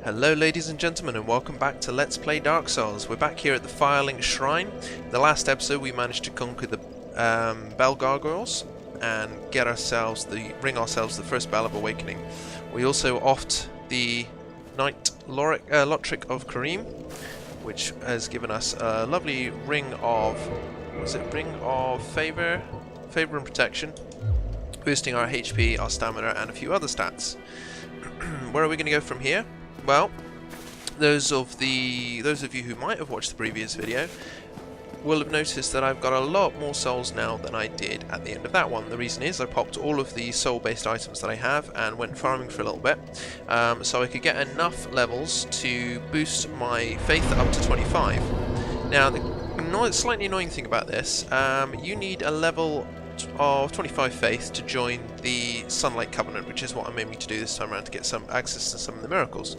Hello ladies and gentlemen, and welcome back to Let's Play Dark Souls. We're back here at the Firelink Shrine. In the last episode we managed to conquer the Bell Gargoyles and ring ourselves the first Bell of Awakening. We also offed the Knight Lotric of Kareem, which has given us a lovely ring of favor and protection, boosting our HP, our stamina, and a few other stats. Where are we going to go from here? Well, those of you who might have watched the previous video will have noticed that I've got a lot more souls now than I did at the end of that one. The reason is I popped all of the soul-based items that I have and went farming for a little bit, so I could get enough levels to boost my faith up to 25. Now, the slightly annoying thing about this, you need a level of 25 faith to join the Sunlight Covenant, which is what I'm aiming to do this time around to get some access to some of the miracles.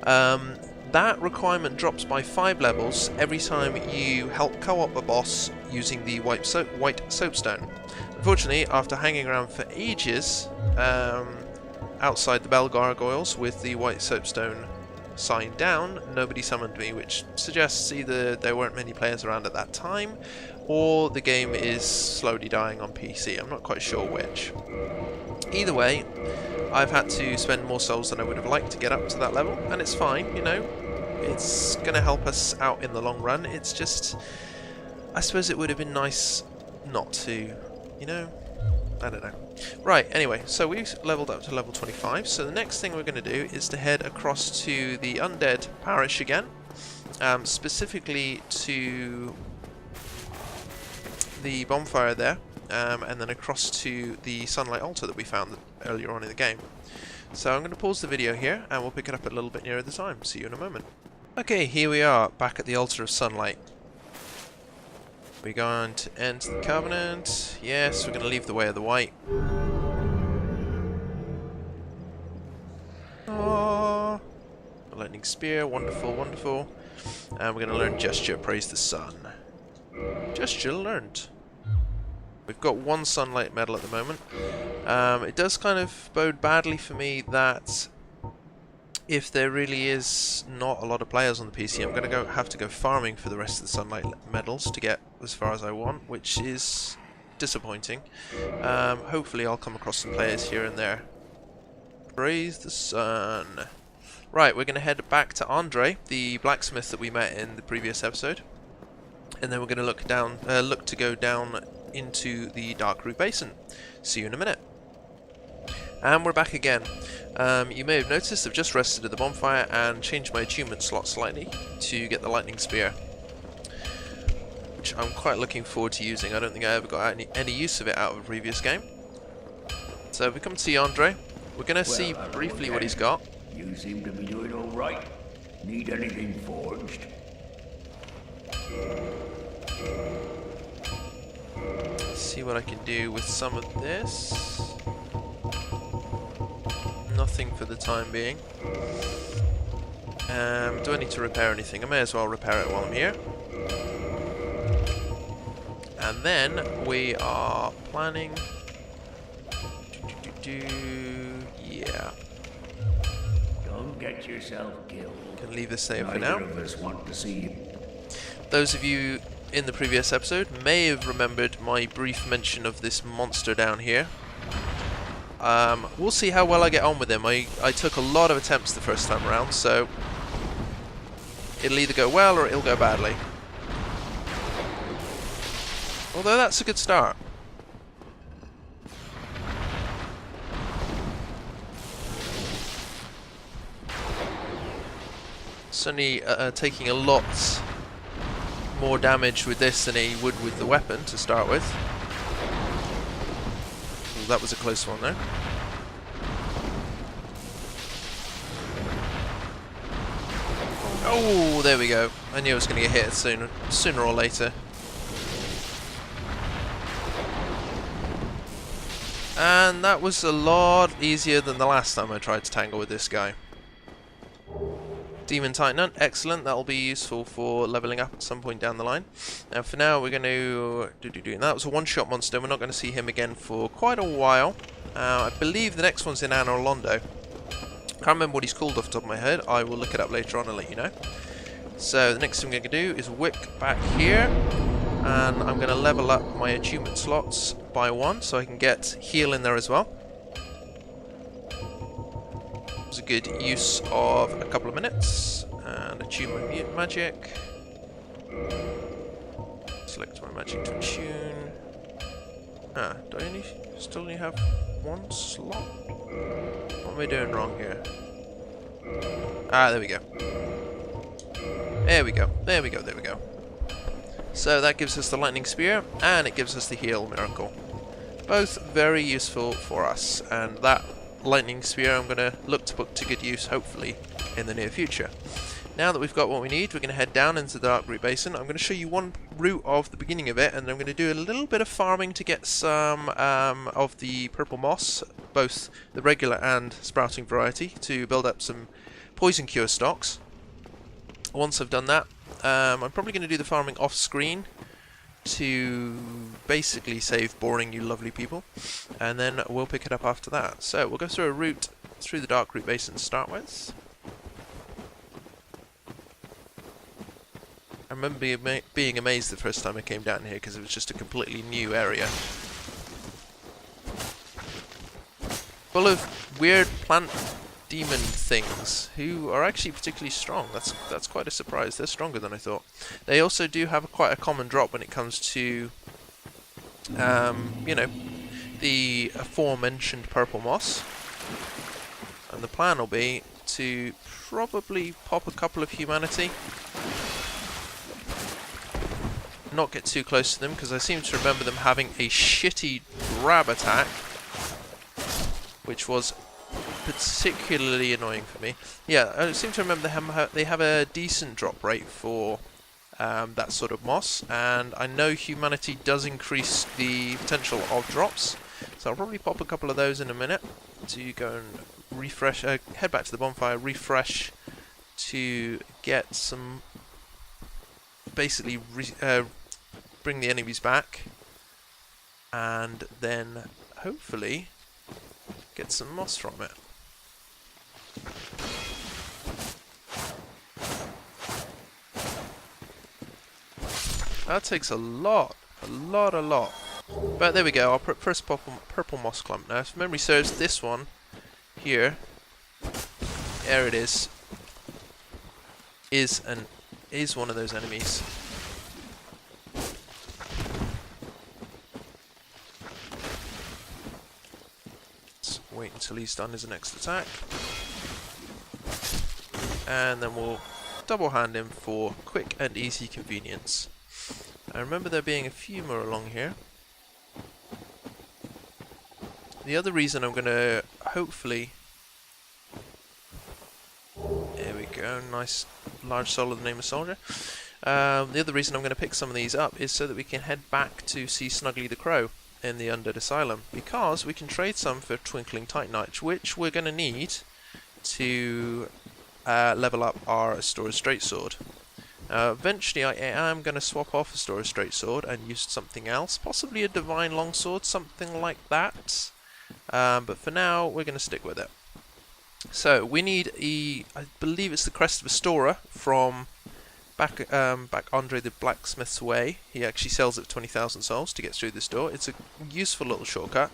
That requirement drops by 5 levels every time you help co-op a boss using the white soapstone. Unfortunately, after hanging around for ages outside the Bell Gargoyles with the white soapstone sign down, nobody summoned me, which suggests either there weren't many players around at that time or the game is slowly dying on PC. I'm not quite sure which. Either way, I've had to spend more souls than I would have liked to get up to that level, and it's fine, you know. It's going to help us out in the long run. It's just, I suppose it would have been nice not to, you know. I don't know. Right, anyway, so we've leveled up to level 25, so the next thing we're going to do is to head across to the Undead Parish again, specifically to the bonfire there, and then across to the Sunlight Altar that we found earlier on in the game. So I'm going to pause the video here, and we'll pick it up a little bit nearer the time. See you in a moment. Okay, here we are, back at the Altar of Sunlight. We're going to enter the Covenant. Yes, we're going to leave the way of the white. Oh, a lightning spear, wonderful, wonderful. And we're going to learn Gesture, praise the sun. Gesture learned. We've got 1 Sunlight Medal at the moment. It does kind of bode badly for me that if there really is not a lot of players on the PC, I'm going to have to go farming for the rest of the Sunlight Medals to get as far as I want, which is disappointing. Hopefully I'll come across some players here and there. Praise the sun. Right, we're going to head back to Andre, the blacksmith that we met in the previous episode. And then we're going to look to go down into the Dark Root Basin. See you in a minute. And we're back again. You may have noticed I've just rested at the bonfire and changed my attunement slot slightly to get the lightning spear, which I'm quite looking forward to using. I don't think I ever got any use of it out of a previous game. So if we come to see Andre, we're going to see briefly what he's got. You seem to be doing all right. Need anything forged? See what I can do with some of this. Nothing for the time being. Do I need to repair anything? I may as well repair it while I'm here. And then we are planning. Yeah. Don't get yourself killed. Can leave this there for now. Neither of us want to see him. Those of you in the previous episode may have remembered my brief mention of this monster down here. We'll see how well I get on with him. I took a lot of attempts the first time around, so it'll either go well or it'll go badly. Although that's a good start. Certainly taking a lot more damage with this than he would with the weapon to start with. Ooh, that was a close one there. Oh, there we go. I knew I was going to get hit sooner or later. And that was a lot easier than the last time I tried to tangle with this guy. Demon Titanant, excellent. That'll be useful for leveling up at some point down the line. Now, for now, we're going to and that was a one-shot monster. We're not going to see him again for quite a while. I believe the next one's in Anor Londo. Can't remember what he's called off the top of my head. I will look it up later on and let you know. So the next thing I'm going to do is wick back here, and I'm going to level up my attunement slots by 1 so I can get heal in there as well. It's a good use of a couple of minutes. And attune my mute magic. Select my magic to attune. Ah, do I still only have 1 slot? What am I doing wrong here? Ah, there we go. There we go, there we go, there we go. So that gives us the lightning spear, and it gives us the heal miracle. Both very useful for us, and that lightning spear I'm going to look to put to good use, hopefully, in the near future. Now that we've got what we need, we're going to head down into the Dark Root Basin. I'm going to show you one route of the beginning of it, and I'm going to do a little bit of farming to get some of the purple moss, both the regular and sprouting variety, to build up some poison cure stocks. Once I've done that, I'm probably going to do the farming off screen to basically save boring you lovely people, and then we'll pick it up after that. So we'll go through a route through the Dark Root Basin to start with. I remember being amazed the first time I came down here because it was just a completely new area. Full of weird plant demon things who are actually particularly strong. That's quite a surprise. They're stronger than I thought. They also do have quite a common drop when it comes to, you know, the aforementioned purple moss. And the plan will be to probably pop a couple of humanity. Not get too close to them because I seem to remember them having a shitty grab attack, which was particularly annoying for me. Yeah, I seem to remember they have a decent drop rate for that sort of moss, and I know humanity does increase the potential of drops, so I'll probably pop a couple of those in a minute to go and refresh, head back to the bonfire, refresh to get some, basically bring the enemies back, and then hopefully get some moss from it. That takes a lot. But there we go, I'll first pop purple moss clump. Now if memory serves, this one here, there it is one of those enemies. Let's wait until he's done his next attack. And then we'll double hand him for quick and easy convenience. I remember there being a few more along here. The other reason I'm going to hopefully... There we go, nice large soul of the name of soldier. The other reason I'm going to pick some of these up is so that we can head back to see Snuggly the Crow in the Undead Asylum, because we can trade some for Twinkling Titanite, which we're going to need to level up our Astora's Straight Sword. Eventually I am going to swap off Astora's Straight Sword and use something else, possibly a Divine Longsword, something like that. But for now, we're going to stick with it. So we need I believe it's the Crest of Astora from back Andre the Blacksmith's Way. He actually sells it for 20,000 souls to get through this door. It's a useful little shortcut.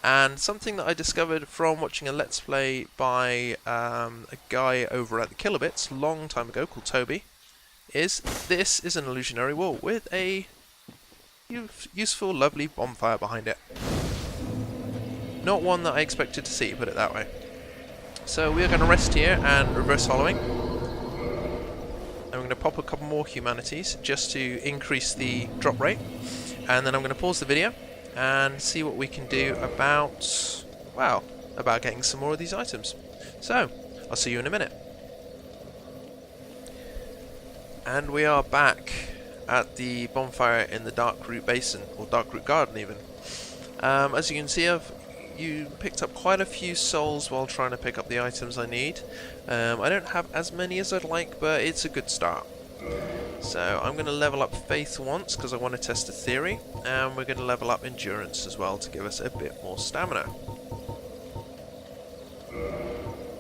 And something that I discovered from watching a Let's Play by a guy over at the Kilobits long time ago called Toby, is this is an illusionary wall with a useful, lovely bonfire behind it. Not one that I expected to see, put it that way. So we are going to rest here and reverse hollowing. And we're going to pop a couple more humanities just to increase the drop rate. And then I'm going to pause the video and see what we can do about, well, about getting some more of these items. So, I'll see you in a minute. And we are back at the bonfire in the Dark Root Basin, or Dark Root Garden even. As you can see, you picked up quite a few souls while trying to pick up the items I need. I don't have as many as I'd like, but it's a good start. So I'm going to level up Faith once because I want to test a theory, and we're going to level up Endurance as well to give us a bit more stamina.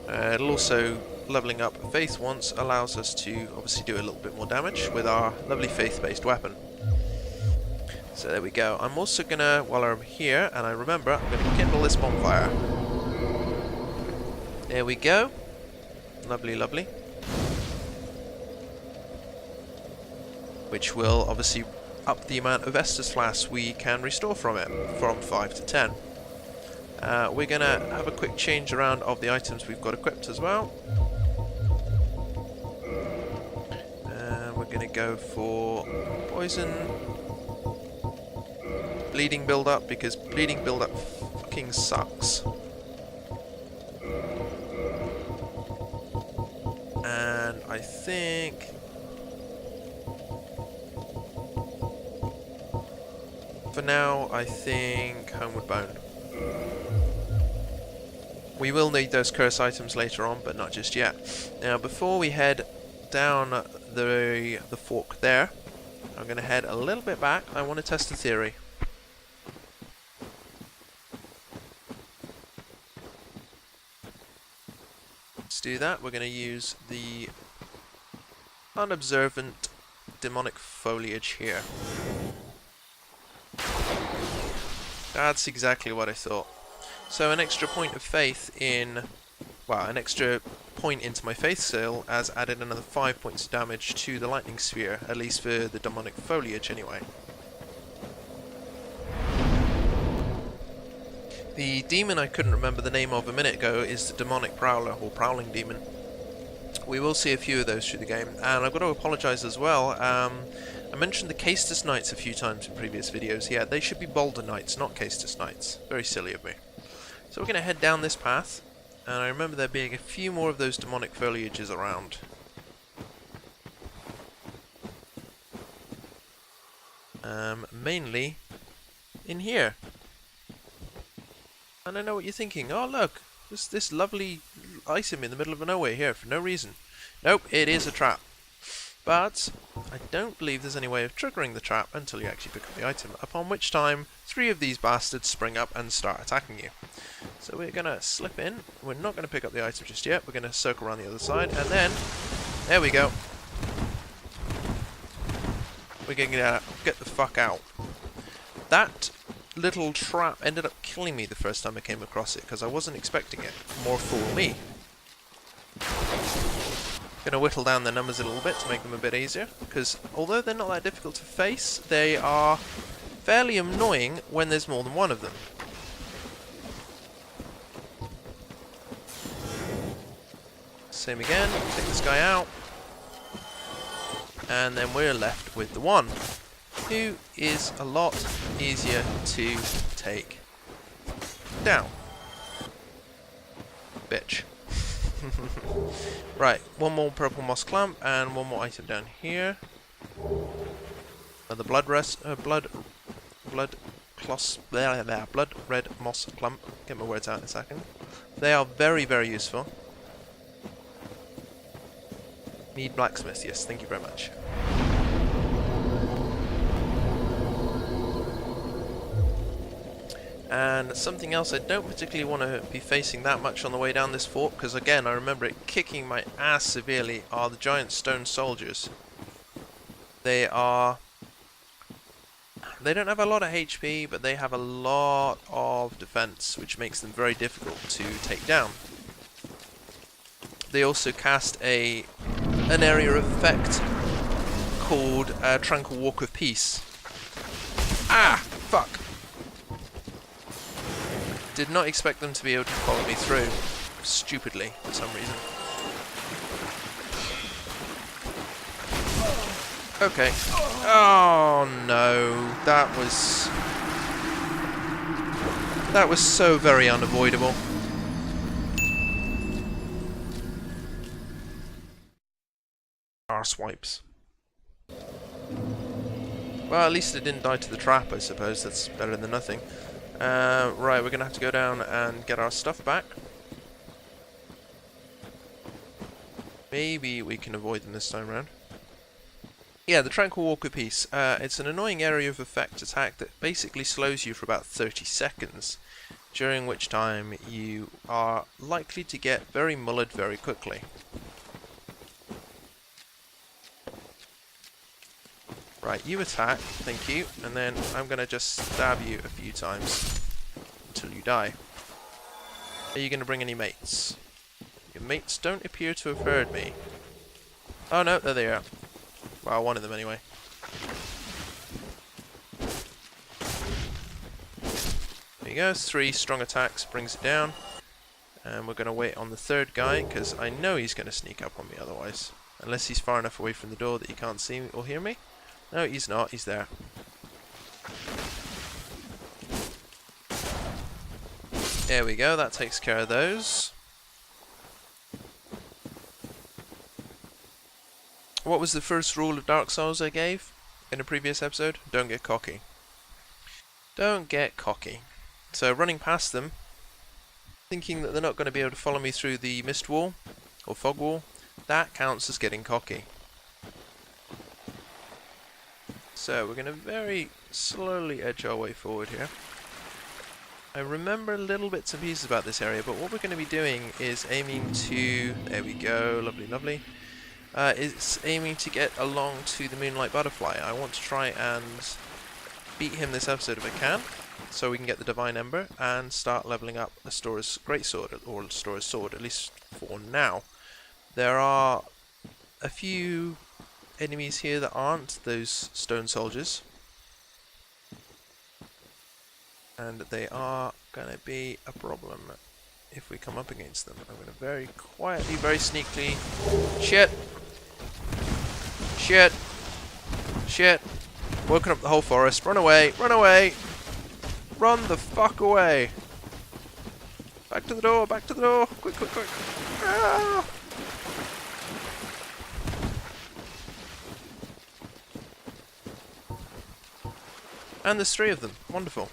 It'll also, leveling up Faith once allows us to obviously do a little bit more damage with our lovely Faith-based weapon. So there we go. I'm also gonna, while I'm here, and I remember, I'm gonna kindle this bonfire. There we go. Lovely, lovely. Which will obviously up the amount of Estus flasks we can restore from it, from 5 to 10. We're going to have a quick change around of the items we've got equipped as well. We're going to go for poison, bleeding build-up, because bleeding build-up fucking sucks. And I think... for now, I think Homeward Bound. We will need those curse items later on, but not just yet. Now, before we head down the fork there, I'm going to head a little bit back. I want to test a theory. Let's do that. We're going to use the unobservant demonic foliage here. That's exactly what I thought. So an extra point of faith in... well, an extra point into my faith seal has added another 5 points of damage to the lightning sphere, at least for the demonic foliage anyway. The demon I couldn't remember the name of a minute ago is the demonic prowler, or prowling demon. We will see a few of those through the game, and I've got to apologise as well. I mentioned the Caestus Knights a few times in previous videos. Yeah, they should be Boulder Knights, not Caestus Knights. Very silly of me. So we're going to head down this path, and I remember there being a few more of those demonic foliages around. Mainly in here. And I know what you're thinking. Oh look, there's this lovely item in the middle of nowhere here for no reason. Nope, it is a trap. But I don't believe there's any way of triggering the trap until you actually pick up the item, upon which time 3 of these bastards spring up and start attacking you. So we're going to slip in. We're not going to pick up the item just yet. We're going to circle around the other side, and then, there we go. We're going to get the fuck out. That little trap ended up killing me the first time I came across it, because I wasn't expecting it. More fool me. Going to whittle down the numbers a little bit to make them a bit easier, because although they're not that difficult to face, they are fairly annoying when there's more than one of them. Same again, take this guy out, and then we're left with the one, who is a lot easier to take down. Bitch. Right, one more purple moss clump and one more item down here. The blood red moss clump. Get my words out in a second. They are very, very useful. Need blacksmith, yes, thank you very much. And something else I don't particularly want to be facing that much on the way down this fort, because again, I remember it kicking my ass severely, are the giant stone soldiers. They don't have a lot of HP, but they have a lot of defense, which makes them very difficult to take down. They also cast an area of effect called Tranquil Walk of Peace. Ah! Fuck! Did not expect them to be able to follow me through, stupidly, for some reason. Okay. Oh no, that was so very unavoidable. Arsewipes. Well, at least it didn't die to the trap, I suppose. That's better than nothing. Right, we're going to have to go down and get our stuff back. Maybe we can avoid them this time around. Yeah, the Tranquil Walk of Peace. It's an annoying area of effect attack that basically slows you for about 30 seconds. during which time you are likely to get very mullered very quickly. Right, you attack, thank you, and then I'm going to just stab you a few times until you die. Are you going to bring any mates? Your mates don't appear to have heard me. Oh no, there they are. Well, one of them anyway. There you go, 3 strong attacks brings it down. And we're going to wait on the third guy, because I know he's going to sneak up on me otherwise. Unless he's far enough away from the door that he can't see me or hear me. No, he's not, he's there. There we go, that takes care of those. What was the first rule of Dark Souls I gave in a previous episode? Don't get cocky. Don't get cocky. So running past them, thinking that they're not going to be able to follow me through the mist wall, or fog wall, that counts as getting cocky. So we're going to very slowly edge our way forward here. I remember little bits and pieces about this area, but what we're going to be doing is aiming to... There we go, lovely, lovely. It's aiming to get along to the Moonlight Butterfly. I want to try and beat him this episode if I can, so we can get the Divine Ember and start leveling up Astora's Greatsword, or Astora's Sword, at least for now. There are a few enemies here that aren't those stone soldiers, and they are going to be a problem if we come up against them. I'm going to very quietly, very sneakily... Shit! Shit! Shit! Woken up the whole forest. Run away! Run away! Run the fuck away! Back to the door! Back to the door! Quick, quick, quick! Ah! And there's 3 of them. Wonderful.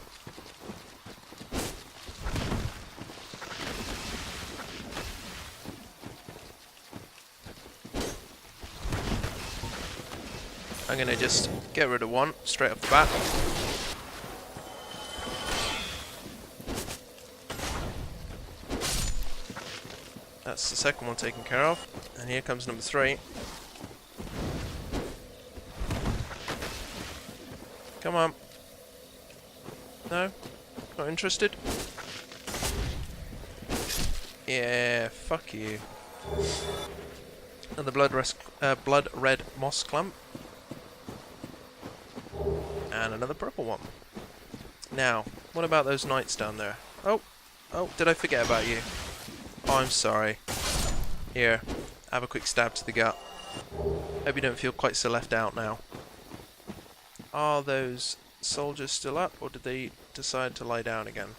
I'm going to just get rid of one straight off the bat. That's the second one taken care of. And here comes number 3. Come on. No? Not interested? Yeah, fuck you. Another blood red moss clump. And another purple one. Now, what about those knights down there? Oh, did I forget about you? Oh, I'm sorry. Here, have a quick stab to the gut. Hope you don't feel quite so left out now. Are those soldiers still up, or did they decide to lie down again?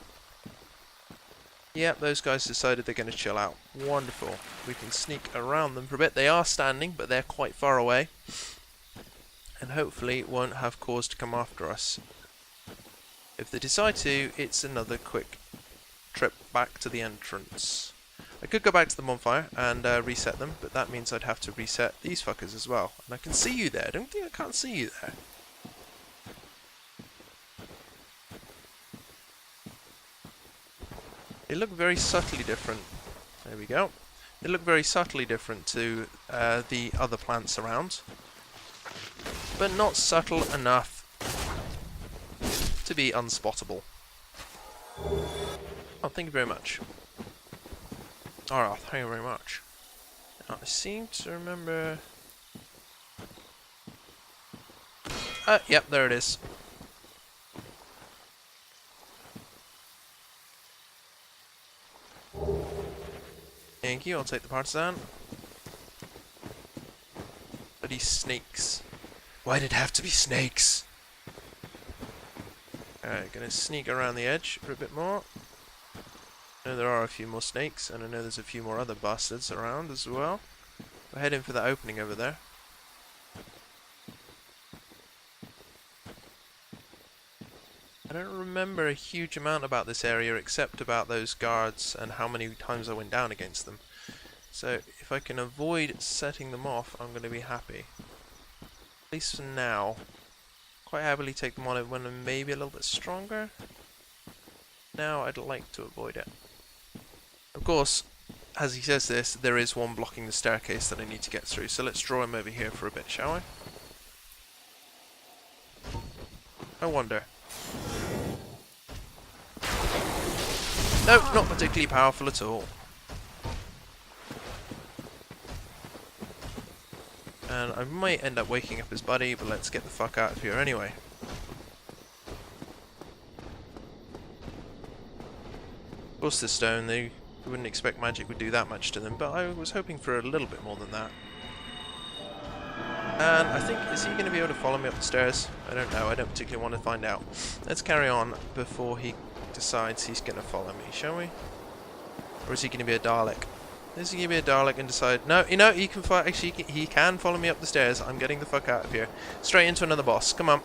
Yep, those guys decided they're going to chill out. Wonderful. We can sneak around them for a bit. They are standing, but they're quite far away. And hopefully won't have cause to come after us. If they decide to, it's another quick trip back to the entrance. I could go back to the bonfire and reset them, but that means I'd have to reset these fuckers as well. And I can see you there. Don't think I can't see you there. They look very subtly different. There we go. They look very subtly different to the other plants around, but not subtle enough to be unspottable. Oh, thank you very much. Alright, thank you very much. Now, I seem to remember... yep, there it is. Thank you, I'll take the partisan. Bloody snakes. Why did it have to be snakes? Alright, gonna sneak around the edge for a bit more. I know there are a few more snakes, and I know there's a few more other bastards around as well. We're heading for that opening over there. I don't remember a huge amount about this area except about those guards and how many times I went down against them. So if I can avoid setting them off, I'm going to be happy. At least for now. Quite happily take them on when I'm maybe a little bit stronger. now I'd like to avoid it. Of course, as he says this, there is one blocking the staircase that I need to get through, so let's draw him over here for a bit, shall we? I wonder. Nope, not particularly powerful at all. And I might end up waking up his buddy, but let's get the fuck out of here anyway. Of course, this stone, you wouldn't expect magic would do that much to them, but I was hoping for a little bit more than that. And I think, is he going to be able to follow me up the stairs? I don't know, I don't particularly want to find out. Let's carry on before he decides he's going to follow me, shall we? Or is he going to be a Dalek? Is he going to be a Dalek and decide... No, you know, he can actually, he can follow me up the stairs. I'm getting the fuck out of here. Straight into another boss, come on.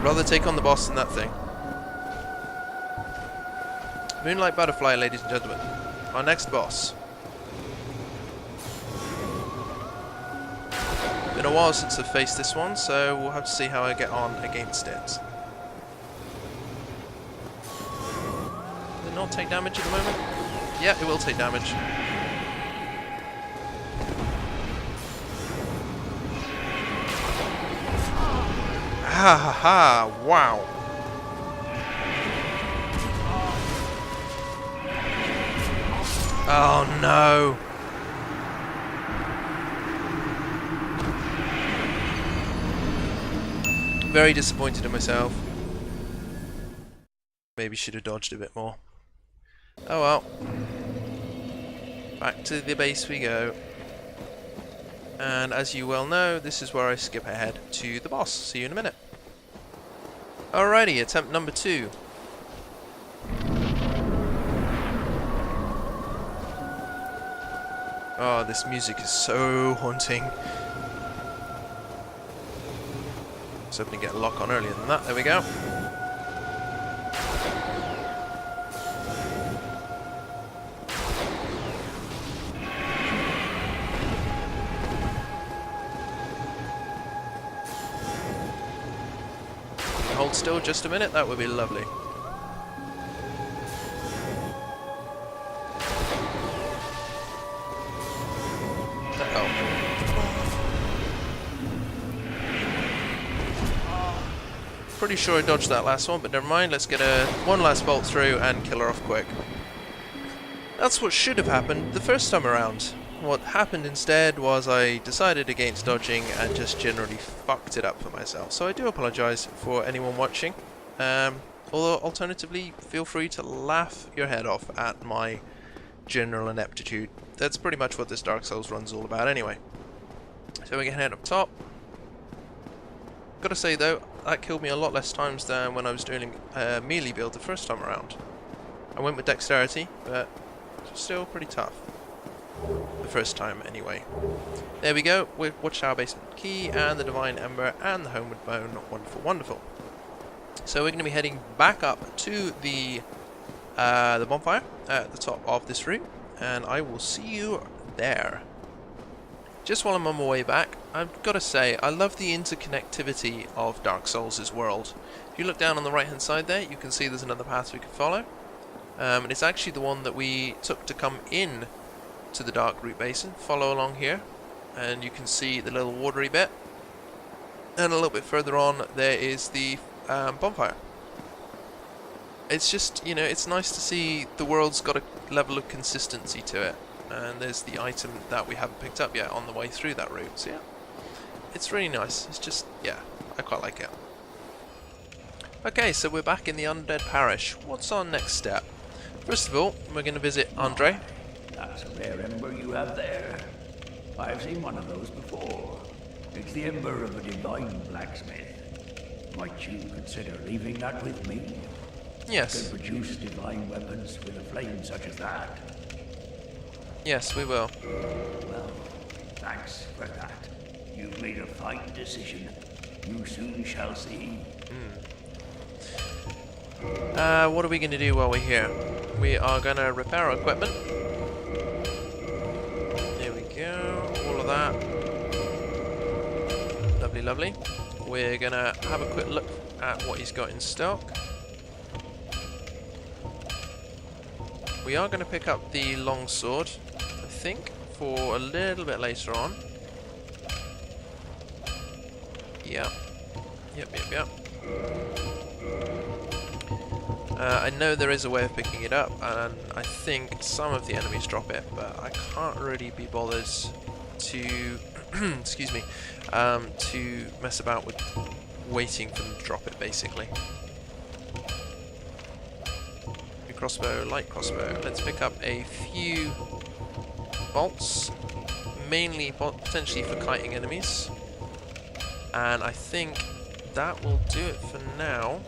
Rather take on the boss than that thing. Moonlight Butterfly, ladies and gentlemen. Our next boss. Been a while since I've faced this one, so we'll have to see how I get on against it. Will it not take damage at the moment? Yeah, it will take damage. Ha ha ha! Wow! Oh no! Very disappointed in myself. Maybe should have dodged a bit more. Oh well. Back to the base we go. And as you well know, this is where I skip ahead to the boss. See you in a minute. Alrighty, attempt number 2. Oh, this music is so haunting. I was hoping to get a lock on earlier than that. There we go. Hold still just a minute, that would be lovely. Pretty sure I dodged that last one, but never mind. Let's get one last bolt through and kill her off quick. That's what should have happened the first time around. What happened instead was I decided against dodging and just generally fucked it up for myself. So I do apologise for anyone watching. Although alternatively, feel free to laugh your head off at my general ineptitude. That's pretty much what this Dark Souls run's all about anyway. So we can head up top. Gotta say though, that killed me a lot less times than when I was doing a melee build the first time around. I went with dexterity, but it's still pretty tough. The first time anyway. There we go, with Watchtower Basement Key and the Divine Ember and the Homeward Bone. Wonderful, wonderful. So we're going to be heading back up to the bonfire at the top of this route, and I will see you there. Just while I'm on my way back, I've got to say, I love the interconnectivity of Dark Souls' world. If you look down on the right hand side there, you can see there's another path we can follow. And it's actually the one that we took to come in to the Dark Root Basin. Follow along here, and you can see the little watery bit. And a little bit further on, there is the bonfire. It's just, you know, it's nice to see the world's got a level of consistency to it. And there's the item that we haven't picked up yet on the way through that route. So yeah, it's really nice. It's just, yeah, I quite like it. Okay, so we're back in the Undead Parish. What's our next step? First of all, we're going to visit Andre. That's a rare ember you have there. I've seen one of those before. It's the ember of a divine blacksmith. Might you consider leaving that with me? Yes. Can produce divine weapons with a flame such as that. Yes, we will. Well, thanks for that. You've made a fine decision. You soon shall see. What are we going to do while we're here? We are going to repair our equipment. There we go. All of that. Lovely, lovely. We're going to have a quick look at what he's got in stock. We are going to pick up the longsword, I think, for a little bit later on. Yep. Yep. I know there is a way of picking it up, and I think some of the enemies drop it, but I can't really be bothered to, excuse me, to mess about with waiting for them to drop it, basically. Crossbow, light crossbow. Let's pick up a few bolts, mainly potentially for kiting enemies, and I think that will do it for now.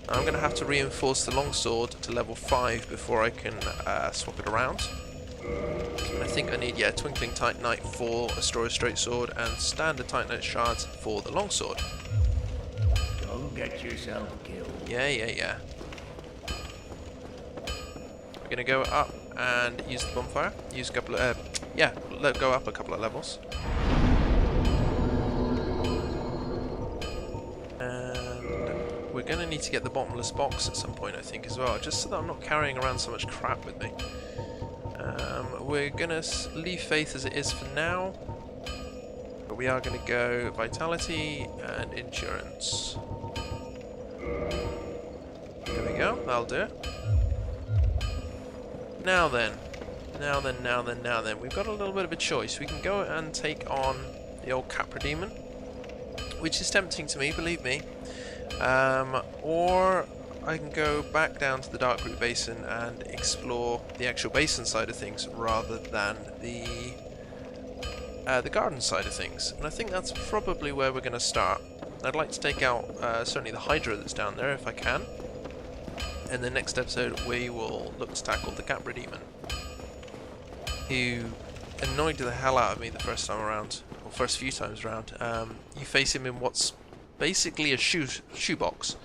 I'm going to have to reinforce the longsword to level 5 before I can swap it around. I think I need, yeah, Twinkling Titanite for a Straw Straight Sword and Standard Titanite Shards for the longsword. Don't get yourself killed. Yeah. We're going to go up and use the bonfire. Use a couple of, go up a couple of levels. And we're going to need to get the bottomless box at some point, I think, as well, just so that I'm not carrying around so much crap with me. We're going to leave Faith as it is for now, but we are going to go Vitality and Endurance. There we go, that'll do it. Now then, we've got a little bit of a choice. We can go and take on the old Capra Demon, which is tempting to me, believe me, or I can go back down to the Dark Root Basin and explore the actual basin side of things rather than the garden side of things. And I think that's probably where we're going to start. I'd like to take out certainly the Hydra that's down there if I can. In the next episode we will look to tackle the Capra Demon, who annoyed the hell out of me the first time around, or first few times around. You face him in what's basically a shoebox.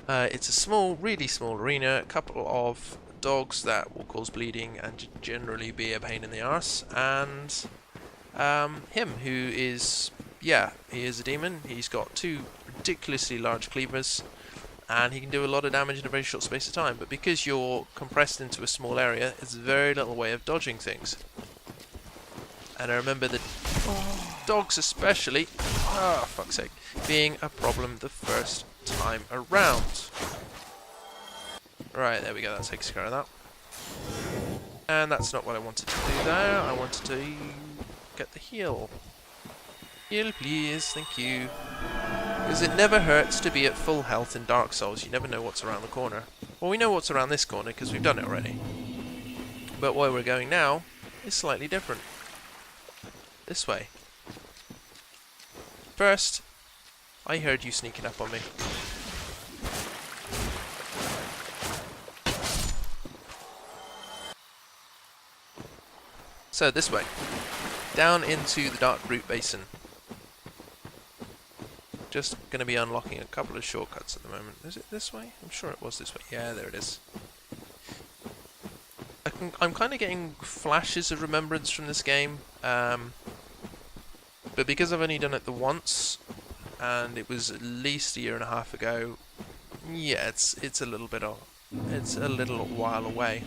It's a small, really small arena, a couple of dogs that will cause bleeding and generally be a pain in the arse, and him, who is, yeah, he is a demon. He's got 2 ridiculously large cleavers, and he can do a lot of damage in a very short space of time, but because you're compressed into a small area, there's very little way of dodging things. And I remember the dogs especially, oh fuck's sake, being a problem the first time around. Right, there we go, that takes care of that. And that's not what I wanted to do there. I wanted to get the heal. Heal, please, thank you. Because it never hurts to be at full health in Dark Souls. You never know what's around the corner. Well, we know what's around this corner because we've done it already. But where we're going now is slightly different. This way. First, I heard you sneaking up on me. So, this way. Down into the Dark Root Basin. Just going to be unlocking a couple of shortcuts at the moment. Is it this way? I'm sure it was this way. Yeah, there it is. I'm kind of getting flashes of remembrance from this game, but because I've only done it the once, and it was at least a year and a half ago, yeah, it's a little while away.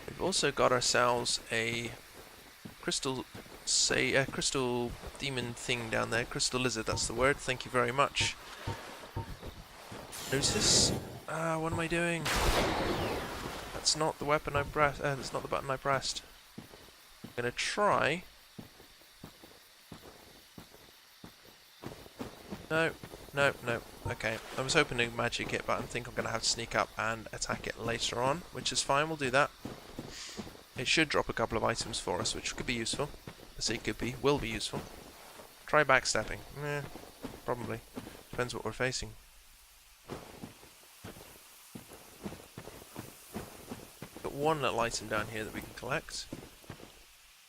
We've also got ourselves a crystal demon thing down there. Crystal lizard, that's the word. Thank you very much. Notice? What am I doing? That's not the weapon I pressed. That's not the button I pressed. I'm gonna try. No. Okay. I was hoping to magic it, but I think I'm gonna have to sneak up and attack it later on, which is fine. We'll do that. It should drop a couple of items for us, which could be useful. I say could be, will be useful. Try backstepping. Probably. Depends what we're facing. Got one little item down here that we can collect.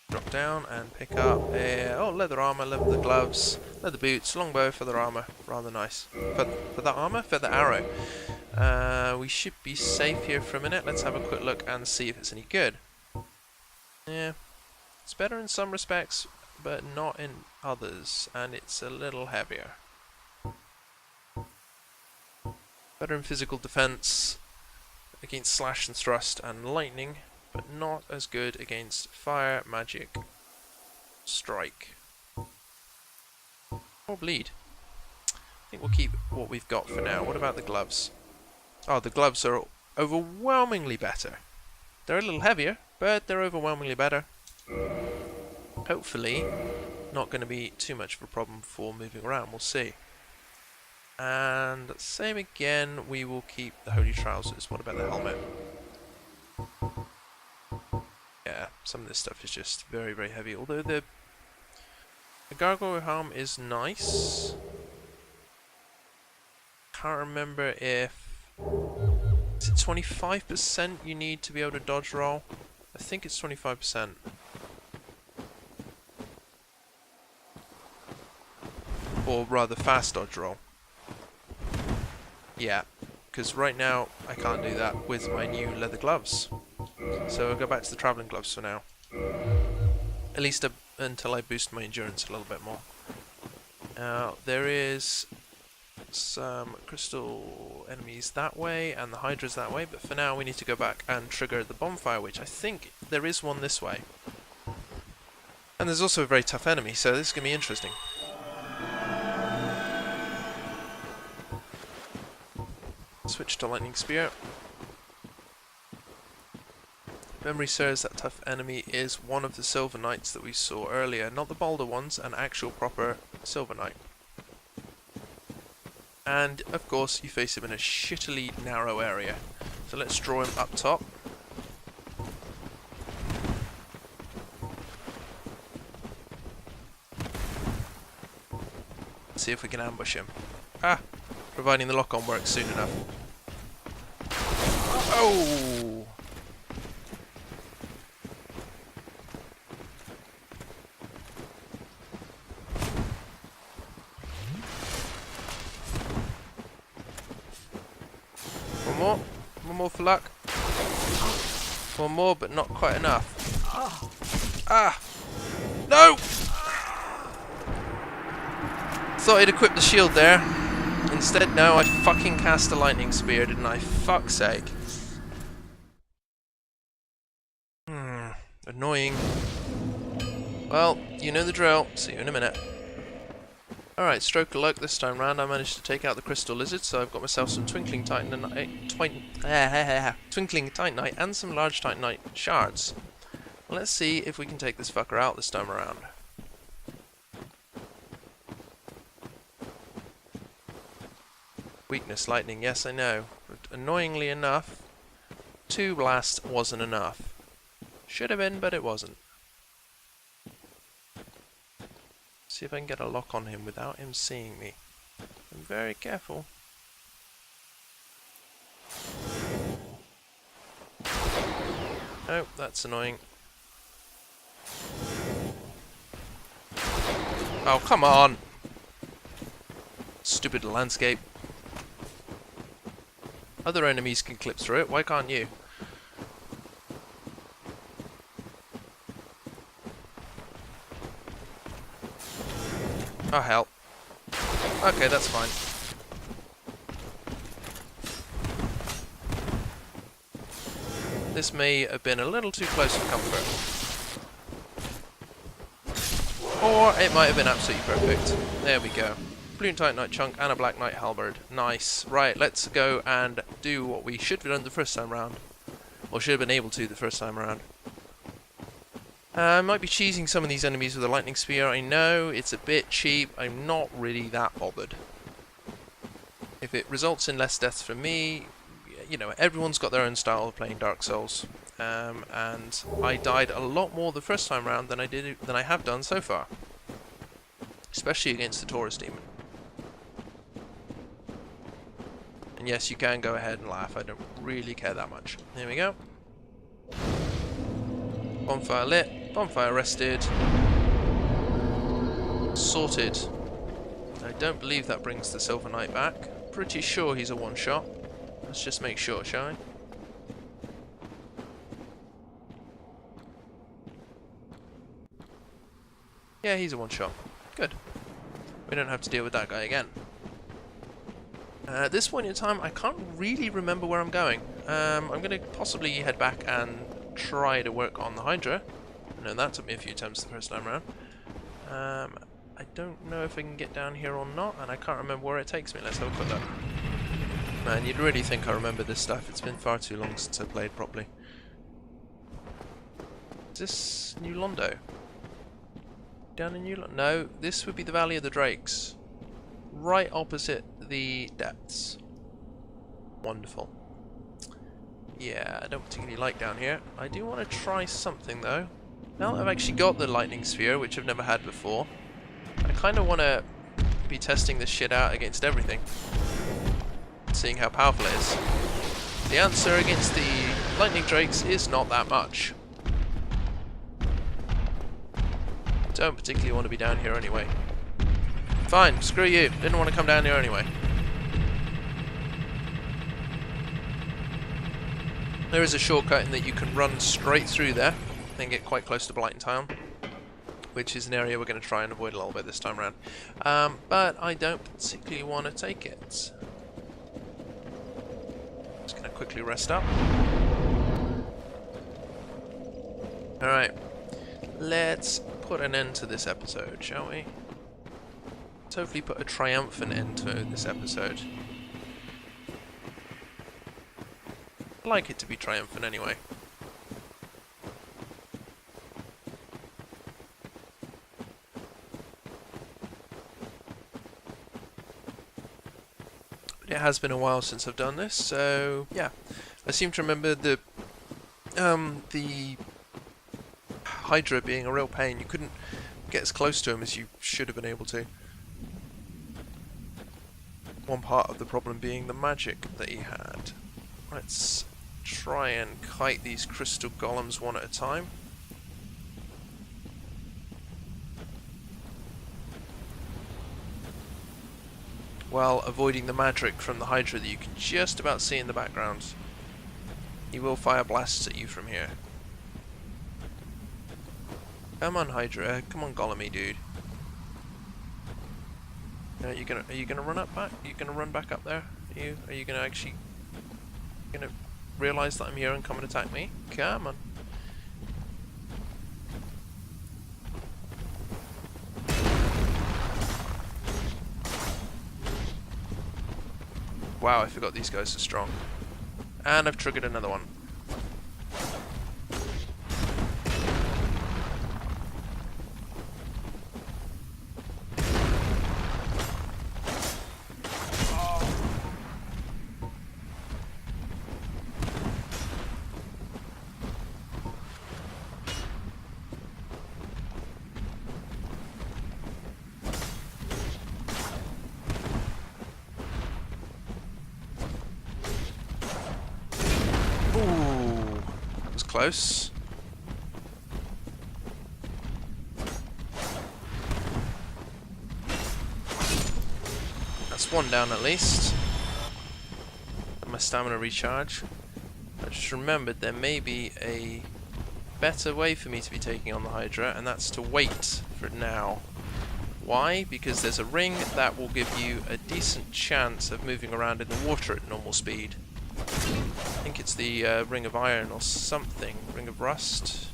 Drop down and pick up leather armor, leather gloves, leather boots, longbow, feather armor. Rather nice. Feather armor? Feather arrow. We should be safe here for a minute. Let's have a quick look and see if it's any good. Yeah. It's better in some respects, but not in others, and it's a little heavier. Better in physical defense, against slash and thrust and lightning, but not as good against fire, magic, strike, or bleed. I think we'll keep what we've got for now. What about the gloves? Oh, the gloves are overwhelmingly better. They're a little heavier, but they're overwhelmingly better. Hopefully, not going to be too much of a problem for moving around. We'll see. And same again, we will keep the holy trousers. What about the helmet? Yeah, some of this stuff is just very, very heavy. Although the gargoyle helm is nice. Can't remember if... Is it 25% you need to be able to dodge roll? I think it's 25%. Or rather fast dodge roll. Yeah, because right now I can't do that with my new leather gloves. So I'll go back to the travelling gloves for now. At least until I boost my endurance a little bit more. Now, there is some crystal enemies that way and the hydras that way, but for now we need to go back and trigger the bonfire, which I think there is one this way. And there's also a very tough enemy, so this is going to be interesting. Switch to lightning spear. Memory serves, that tough enemy is one of the silver knights that we saw earlier, not the boulder ones, an actual proper silver knight. And of course you face him in a shittily narrow area. So let's draw him up top. Let's see if we can ambush him. Ah! Providing the lock-on works soon enough. Oh! One more for luck. One more, but not quite enough. Ah! No! Thought I'd equip the shield there. Instead, no, I fucking cast a lightning spear, didn't I? Fuck's sake. Annoying. Well, you know the drill. See you in a minute. Alright, stroke of luck this time round. I managed to take out the crystal lizard, so I've got myself some twinkling titanite and some large titanite shards. Let's see if we can take this fucker out this time around. Weakness lightning, yes I know. But annoyingly enough, 2 blasts wasn't enough. Should have been, but it wasn't. See if I can get a lock on him without him seeing me. I'm very careful. Oh, that's annoying. Oh, come on! Stupid landscape. Other enemies can clip through it, why can't you? Oh hell. Okay, that's fine. This may have been a little too close for comfort. Or it might have been absolutely perfect. There we go. Blue Titanite chunk and a Black Knight halberd. Nice. Right, let's go and do what we should have done the first time round. Or should have been able to the first time round. I might be cheesing some of these enemies with a lightning spear. I know it's a bit cheap. I'm not really that bothered. If it results in less deaths for me, you know, everyone's got their own style of playing Dark Souls. And I died a lot more the first time round than I have done so far. Especially against the Taurus Demon. And yes, you can go ahead and laugh. I don't really care that much. Here we go. Bonfire lit. Bonfire rested. Sorted. I don't believe that brings the Silver Knight back. Pretty sure he's a one-shot. Let's just make sure, shall we? Yeah, he's a one-shot. Good. We don't have to deal with that guy again. At this point in time, I can't really remember where I'm going. I'm going to possibly head back and try to work on the Hydra. I know that took me a few attempts the first time around. I don't know if I can get down here or not, and I can't remember where it takes me. Let's have a quick look. Man, you'd really think I remember this stuff. It's been far too long since I played properly. Is this New Londo? Down in New Londo? No, this would be the Valley of the Drakes. Right opposite the depths. Wonderful. Yeah, I don't particularly like down here. I do want to try something though. Now that I've actually got the lightning sphere, which I've never had before, I kind of want to be testing this shit out against everything. Seeing how powerful it is. The answer against the lightning drakes is not that much. Don't particularly want to be down here anyway. Fine, screw you. Didn't want to come down here anyway. There is a shortcut in that you can run straight through there and get quite close to Blighton Town, which is an area we're going to try and avoid a little bit this time around. But I don't particularly want to take it. Just going to quickly rest up. Alright, let's put an end to this episode, shall we? Let's hopefully put a triumphant end to this episode. I'd like it to be triumphant anyway. But it has been a while since I've done this, so yeah. I seem to remember the Hydra being a real pain. You couldn't get as close to him as you should have been able to. One part of the problem being the magic that he had. Let's try and kite these crystal golems one at a time. While avoiding the magic from the Hydra that you can just about see in the background. He will fire blasts at you from here. Come on, Hydra. Come on, Golemy, dude. Are you gonna run up back? Are you gonna run back up there? Are you gonna actually realize that I'm here and come and attack me? Come on. Wow, I forgot these guys are strong. And I've triggered another one. Close. That's one down at least. And my stamina recharge. I just remembered there may be a better way for me to be taking on the Hydra, and that's to wait for now. Why? Because there's a ring that will give you a decent chance of moving around in the water at normal speed. I think it's the Ring of Iron or something. Ring of Rust.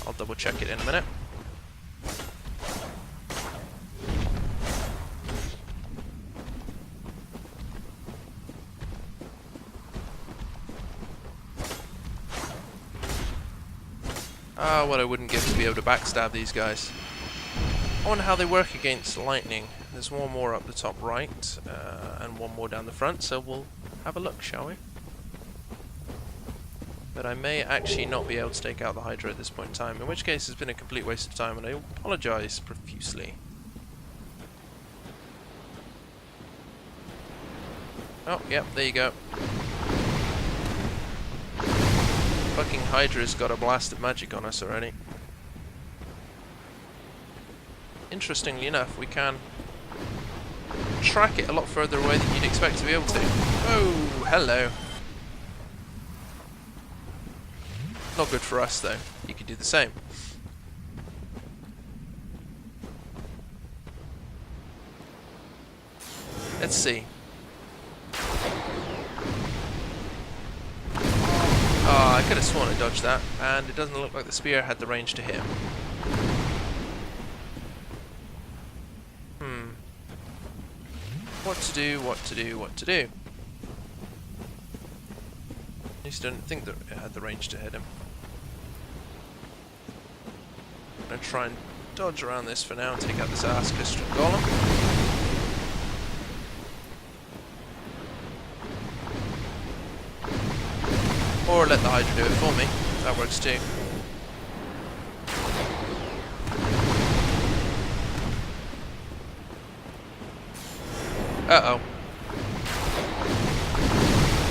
I'll double check it in a minute. Ah, what I wouldn't give to be able to backstab these guys. I wonder how they work against lightning. There's one more up the top right, and one more down the front, so we'll have a look, shall we? But I may actually not be able to take out the Hydra at this point in time, in which case it's been a complete waste of time, and I apologise profusely. Oh, yep, there you go. Fucking Hydra's got a blast of magic on us already. Interestingly enough, we can track it a lot further away than you'd expect to be able to. Oh, hello. Not good for us though. You could do the same. Let's see. I could have sworn I dodged that, and it doesn't look like the spear had the range to hit. What to do, what to do, what to do. I just don't think that it had the range to hit him. I'm going to try and dodge around this for now and take out this ass Christian golem. Or let the Hydra do it for me. That works too. Uh-oh.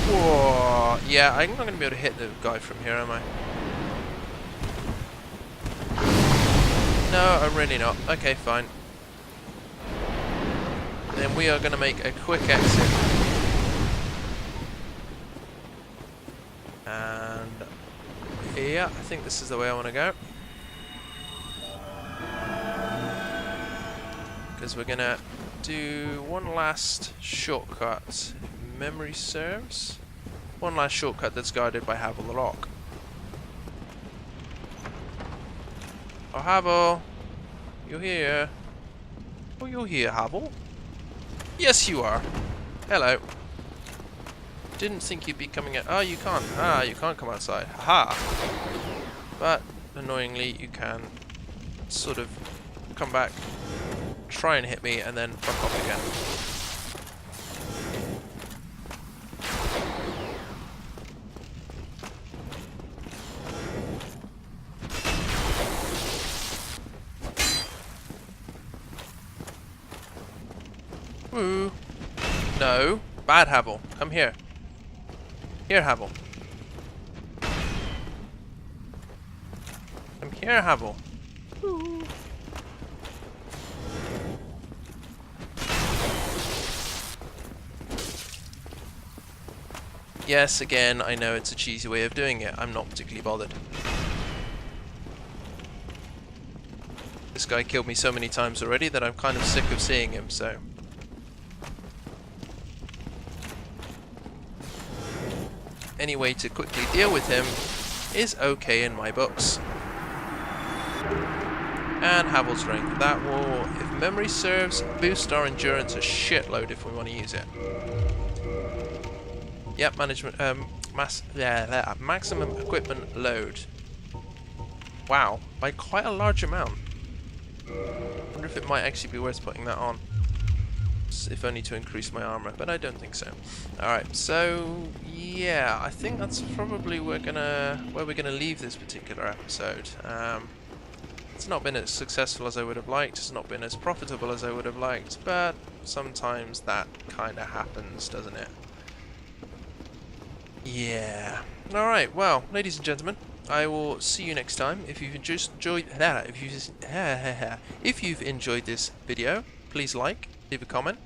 Whoa. Yeah, I'm not going to be able to hit the guy from here, am I? No, I'm really not. Okay, fine. Then we are going to make a quick exit. And yeah, I think this is the way I want to go. Because we're going to do one last shortcut, if memory serves. One last shortcut that's guarded by Havel the Rock. Oh, Havel! You're here. Oh, you're here, Havel. Yes, you are. Hello. Didn't think you'd be coming out. Oh, you can't. Ah, you can't come outside. Haha. But, annoyingly, you can sort of come back, try and hit me, and then fuck off again. Woo. No. Bad Havel. Come here. Here, Havel. Come here, Havel. Woo. Yes, again, I know it's a cheesy way of doing it. I'm not particularly bothered. This guy killed me so many times already that I'm kind of sick of seeing him, so... any way to quickly deal with him is okay in my books. And Havel's Ring. That will, if memory serves, boost our endurance a shitload if we want to use it. Yep, maximum equipment load. Wow, by quite a large amount. I wonder if it might actually be worth putting that on. If only to increase my armor, but I don't think so. Alright, so yeah, I think that's probably where we're gonna leave this particular episode. It's not been as successful as I would have liked, it's not been as profitable as I would have liked, but sometimes that kinda happens, doesn't it? Yeah. Alright, well, ladies and gentlemen, I will see you next time. If you've enjoyed this video, please like, leave a comment,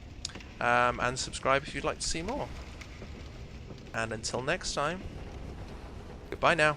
and subscribe if you'd like to see more. And until next time, goodbye now.